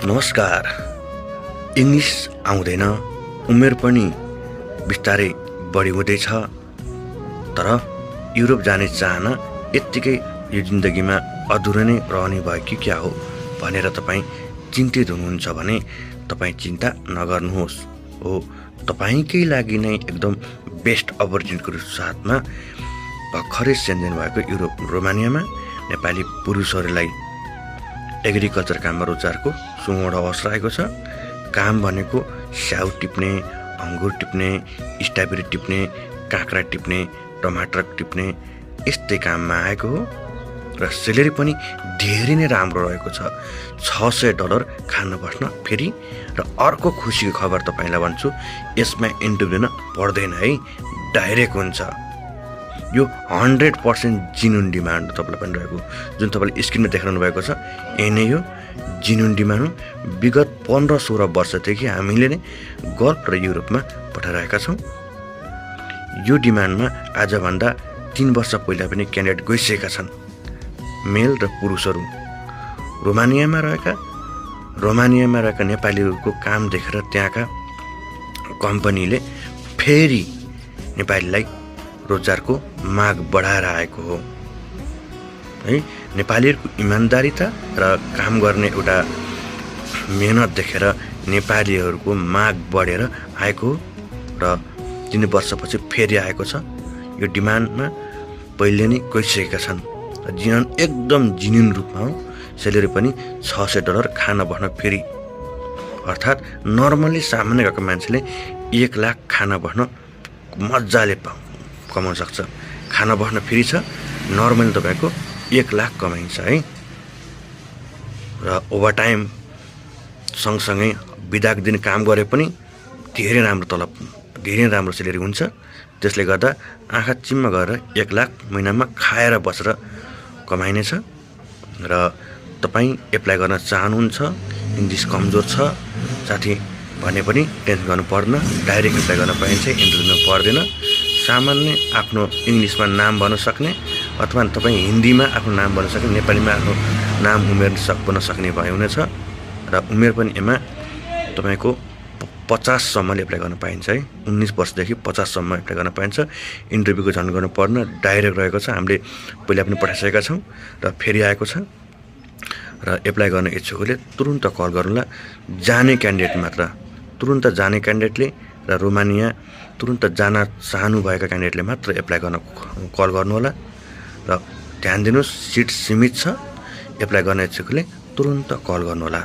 नमस्कार। इङ्ग्लिस आउँदैन, उमेर पनि बिस्तारै बढी हुँदैछ, तर युरोप जाने चाहना यत्तिकै यो जिन्दगीमा अधुरो नै रहने भयो कि क्या हो भनेर तपाईँ चिन्तित हुनुहुन्छ भने तपाईँ चिन्ता नगर्नुहोस्। हो, तपाईँकै लागि नै एकदम बेस्ट अपर्च्युनिटीको साथमा भर्खरै सेन्जेन भएको युरोप रोमानियामा नेपाली पुरुषहरूलाई एग्रिकल्चर काममा रोजगारको सुवर्ण अवसर आएको छ। काम भनेको स्याउ टिप्ने, अङ्गुर टिप्ने, स्ट्रबेरी टिप्ने, काँक्रा टिप्ने, टमाटर टिप्ने यस्तै काममा आएको हो र सेलेरी पनि धेरै नै राम्रो रहेको छ। $600 खान बस्न फेरि। र अर्को खुसीको खबर तपाईँलाई भन्छु, यसमा इन्टरभ्यू दिन पर्दैन है, डाइरेक्ट हुन्छ। यो 100% जिनुन डिमान्ड तपाईँलाई पनि रहेको, जुन तपाईँले स्क्रिनमा देखाउनु भएको छ, यही नै हो जिनुन डिमान्ड हो। विगत 15-16 वर्षदेखि हामीले नै गल्फ र युरोपमा पठाइरहेका छौँ। यो डिमान्डमा आजभन्दा 3 वर्ष पहिला पनि क्यान्डिडेट गइसकेका छन्, मेल र पुरुषहरू। रोमानियामा रहेका नेपालीहरूको काम देखेर त्यहाँका कम्पनीले फेरि नेपालीलाई रोजगारको माग बढाएर आएको हो है। नेपालीहरूको इमान्दारिता र काम गर्ने एउटा मेहनत देखेर नेपालीहरूको माग बढेर आएको हो र 3 वर्षपछि फेरि आएको छ। यो डिमान्डमा पहिले नै गइसकेका छन्। जिनुन एकदम जिनुन रूपमा हो। सेलेरी पनि $600 खान बस्न फेरि, अर्थात् नर्मल्ली सामान्य गएको मान्छेले 1 लाख खान बस्न मजाले कमाउन सक्छ। खाना बस्न फेरि छ, नर्मली तपाईँको 1 लाख कमाइन्छ है। र ओभरटाइम सँगसँगै बिदाको दिन काम गरे पनि धेरै राम्रो तलब, धेरै राम्रो सेलेरी हुन्छ। त्यसले गर्दा आँखा चिम्म गरेर 1 लाख महिनामा खाएर बसेर कमाइनेछ। र तपाईँ एप्लाई गर्न चाहनुहुन्छ, इङ्ग्लिस कमजोर छ साथी भने पनि टेन्सन गर्नु पर्दैन, डाइरेक्ट एप्लाई गर्न पाइन्छ, इन्टरभ्यू पर्दैन। सामान्य आफ्नो इङ्ग्लिसमा नाम भन्न सक्ने अथवा तपाईँ हिन्दीमा आफ्नो नाम भन्न सक्ने, नेपालीमा आफ्नो नाम उमेर बन्न सक्ने भयो हुनेछ। र उमेर पनि यसमा तपाईँको 50 सम्मले एप्लाई गर्न पाइन्छ है। 19 वर्षदेखि 50 सम्म एप्लाई गर्न पाइन्छ। इन्टरभ्यूको झन् गर्नु पर्न, डाइरेक्ट रहेको छ। हामीले पहिला पनि पठाइसकेका छौँ र फेरि आएको छ। र एप्लाई गर्न इच्छुकले तुरुन्त कल गर्नुहोला। जाने क्यान्डिडेट मात्र, तुरुन्त जाने क्यान्डिडेटले र रोमानिया तुरुन्त जान चाहनुभएका क्यान्डिडेटले मात्र एप्लाई गर्न कल गर्नुहोला। र ध्यान दिनुहोस्, सिट सीमित छ। एप्लाई गर्न इच्छुकले तुरुन्त कल गर्नुहोला।